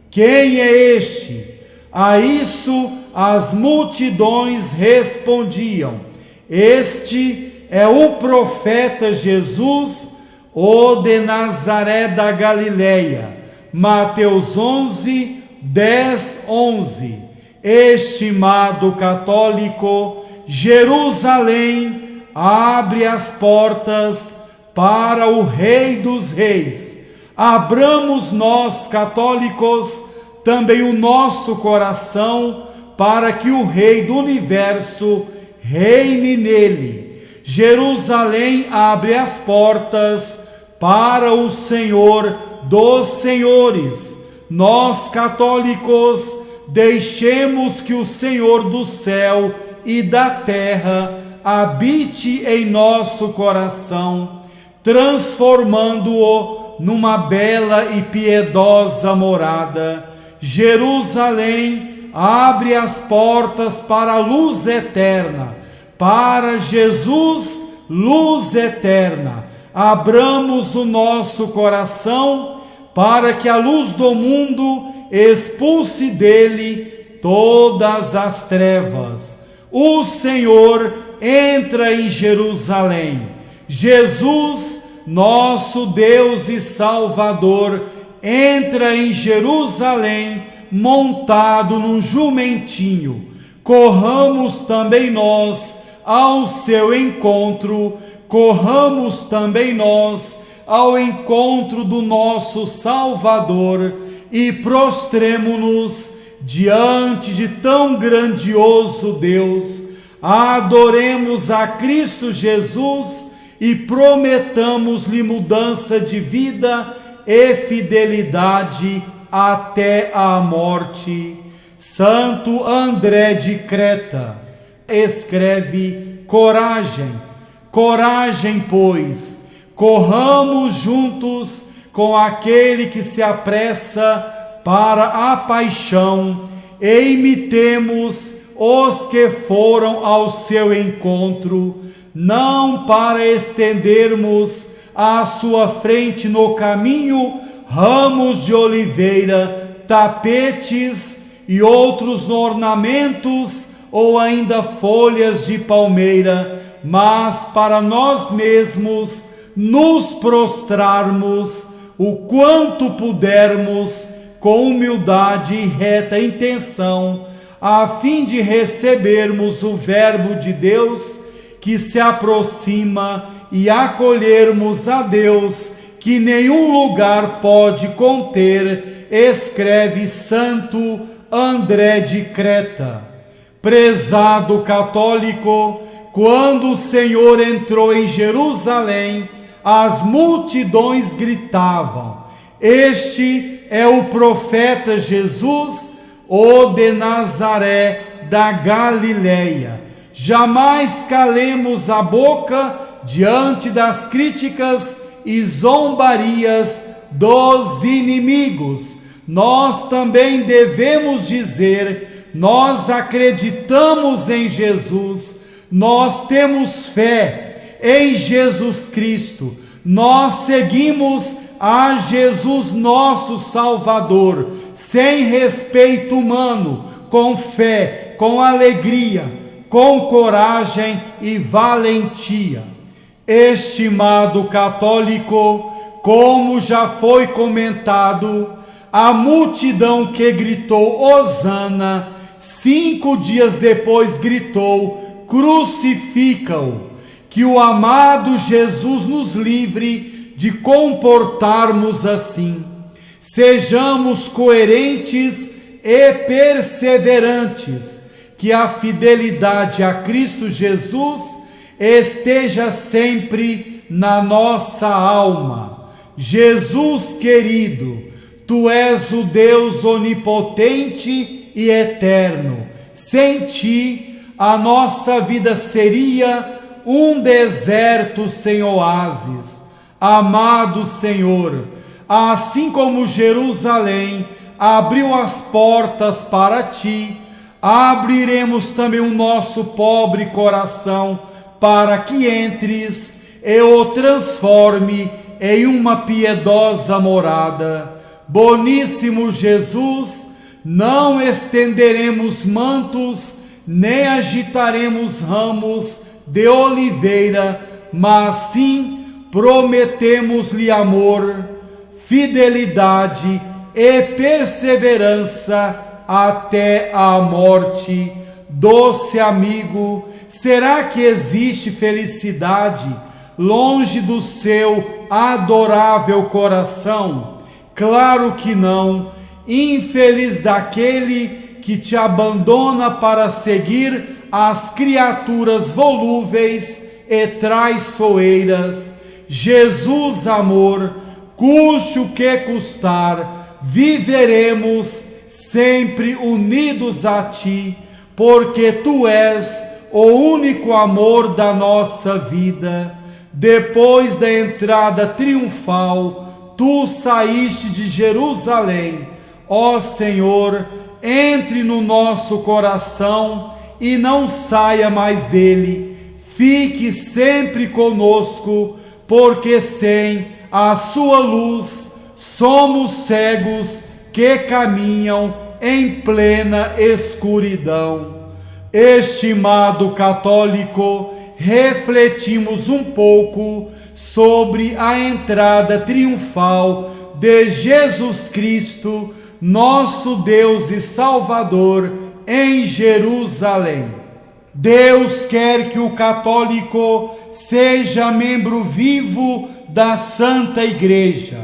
quem é este? A isso as multidões respondiam: este é o profeta Jesus, o de Nazaré da Galileia. Mateus 11, 10, 11. Estimado católico, Jerusalém abre as portas para o Rei dos Reis. Abramos nós, católicos, também o nosso coração para que o Rei do Universo reine nele. Jerusalém abre as portas para o Senhor dos Senhores. Nós, católicos, deixemos que o Senhor do céu e da terra habite em nosso coração, transformando-o numa bela e piedosa morada. Jerusalém abre as portas para a luz eterna, para Jesus, luz eterna. Abramos o nosso coração para que a luz do mundo expulse dele todas as trevas. O Senhor entra em Jerusalém. Jesus nosso Deus e Salvador, entra em Jerusalém montado num jumentinho. Corramos também nós ao seu encontro, corramos também nós ao encontro do nosso Salvador e prostremo-nos diante de tão grandioso Deus. Adoremos a Cristo Jesus e prometamos-lhe mudança de vida e fidelidade até a morte. Santo André de Creta escreve: coragem, coragem, pois, corramos juntos com aquele que se apressa para a paixão e imitemos os que foram ao seu encontro, não para estendermos à sua frente no caminho ramos de oliveira, tapetes e outros ornamentos, ou ainda folhas de palmeira, mas para nós mesmos nos prostrarmos o quanto pudermos, com humildade e reta intenção, a fim de recebermos o Verbo de Deus que se aproxima e acolhermos a Deus que nenhum lugar pode conter, escreve Santo André de Creta. Prezado católico, quando o Senhor entrou em Jerusalém, as multidões gritavam: este é o profeta Jesus, o de Nazaré da Galileia. Jamais calemos a boca diante das críticas e zombarias dos inimigos. Nós também devemos dizer: nós acreditamos em Jesus, nós temos fé em Jesus Cristo, nós seguimos a Jesus nosso Salvador, sem respeito humano, com fé, com alegria, com coragem e valentia. Estimado católico, como já foi comentado, a multidão que gritou Hosana, 5 dias depois gritou: crucifica-o. Que o amado Jesus nos livre de comportarmos assim. Sejamos coerentes e perseverantes, que a fidelidade a Cristo Jesus esteja sempre na nossa alma. Jesus querido, Tu és o Deus onipotente e eterno. Sem Ti, a nossa vida seria um deserto sem oásis. Amado Senhor, assim como Jerusalém abriu as portas para Ti, abriremos também o nosso pobre coração para que entres e o transforme em uma piedosa morada. Boníssimo Jesus, não estenderemos mantos, nem agitaremos ramos de oliveira, mas sim prometemos-lhe amor, fidelidade e perseverança até a morte. Doce amigo, será que existe felicidade longe do seu adorável coração? Claro que não. Infeliz daquele que te abandona para seguir as criaturas volúveis e traiçoeiras. Jesus, amor, custe o que custar, viveremos sempre unidos a Ti, porque Tu és o único amor da nossa vida. Depois da entrada triunfal, Tu saíste de Jerusalém. Ó Senhor, entre no nosso coração e não saia mais dele. Fique sempre conosco, porque sem a sua luz somos cegos que caminham em plena escuridão. Estimado católico, refletimos um pouco sobre a entrada triunfal de Jesus Cristo, nosso Deus e Salvador, em Jerusalém. Deus quer que o católico seja membro vivo da Santa Igreja.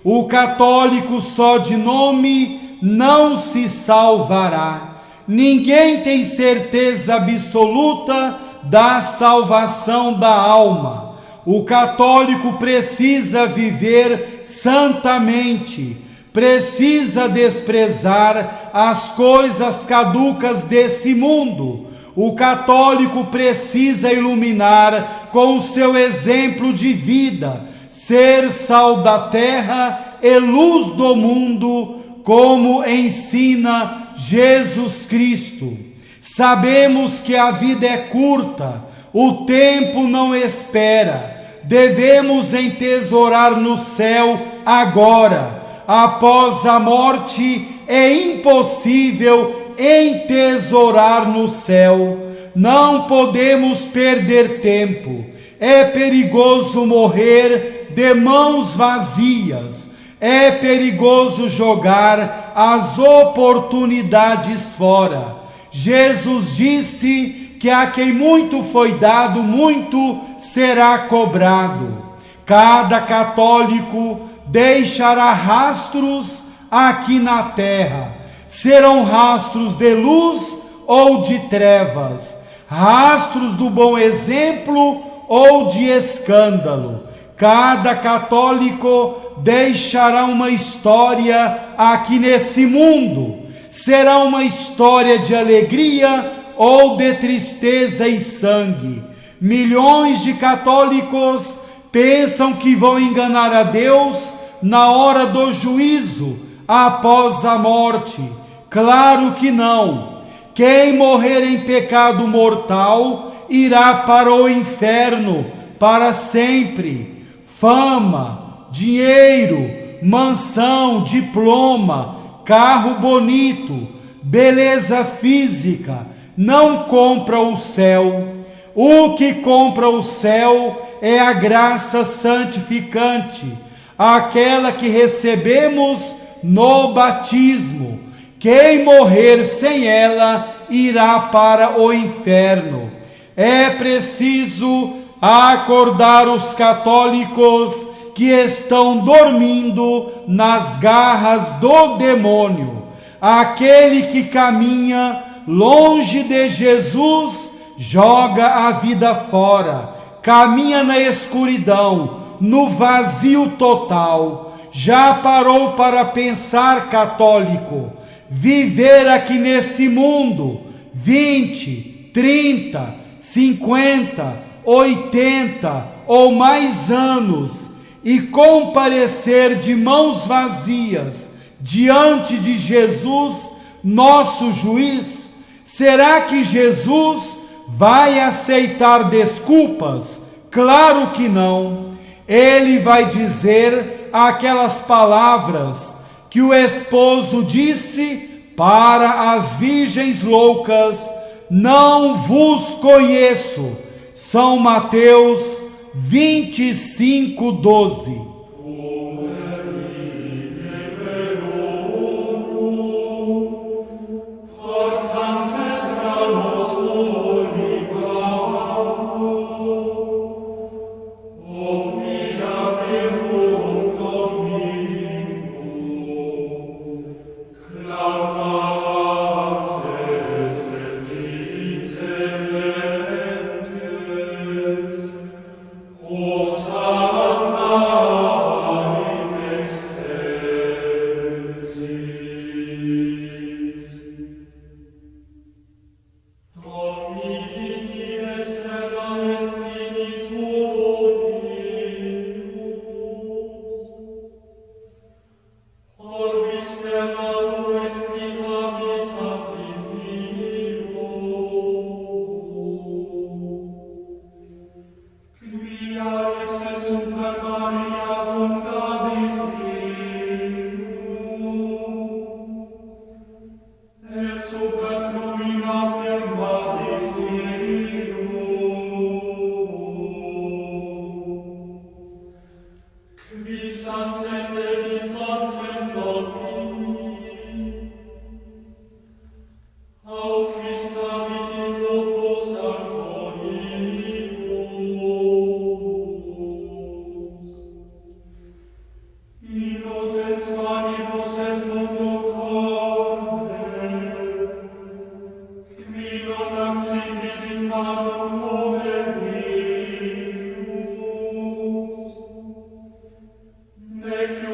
O católico só de nome não se salvará. Ninguém tem certeza absoluta da salvação da alma. O católico precisa viver santamente, precisa desprezar as coisas caducas desse mundo. O católico precisa iluminar com o seu exemplo de vida, ser sal da terra e luz do mundo, como ensina Jesus Cristo. Sabemos que a vida é curta, o tempo não espera. Devemos entesourar no céu agora. Após a morte é impossível entesourar no céu. Não podemos perder tempo. É perigoso morrer de mãos vazias. É perigoso jogar as oportunidades fora. Jesus disse que a quem muito foi dado, muito será cobrado. Cada católico deixará rastros aqui na terra. Serão rastros de luz ou de trevas, rastros do bom exemplo ou de escândalo. Cada católico deixará uma história aqui nesse mundo. Será uma história de alegria ou de tristeza e sangue. Milhões de católicos pensam que vão enganar a Deus na hora do juízo, após a morte. Claro que não. Quem morrer em pecado mortal irá para o inferno para sempre. Fama, dinheiro, mansão, diploma, carro bonito, beleza física, não compra o céu. O que compra o céu é a graça santificante, aquela que recebemos no batismo. Quem morrer sem ela irá para o inferno. É preciso acordar os católicos que estão dormindo nas garras do demônio. Aquele que caminha longe de Jesus joga a vida fora, caminha na escuridão, no vazio total. Já parou para pensar, católico, viver aqui nesse mundo 20, 30, 50, 80 ou mais anos e comparecer de mãos vazias diante de Jesus, nosso juiz? Será que Jesus vai aceitar desculpas? Claro que não. Ele vai dizer aquelas palavras que o esposo disse para as virgens loucas: não vos conheço. São Mateus 25, 12. Hosanna Quis ascendere in montem Domini, auf Christa mit in loco sanctoribus, innocens manibus et mundo corne, qui non accipit in manum omnes, nec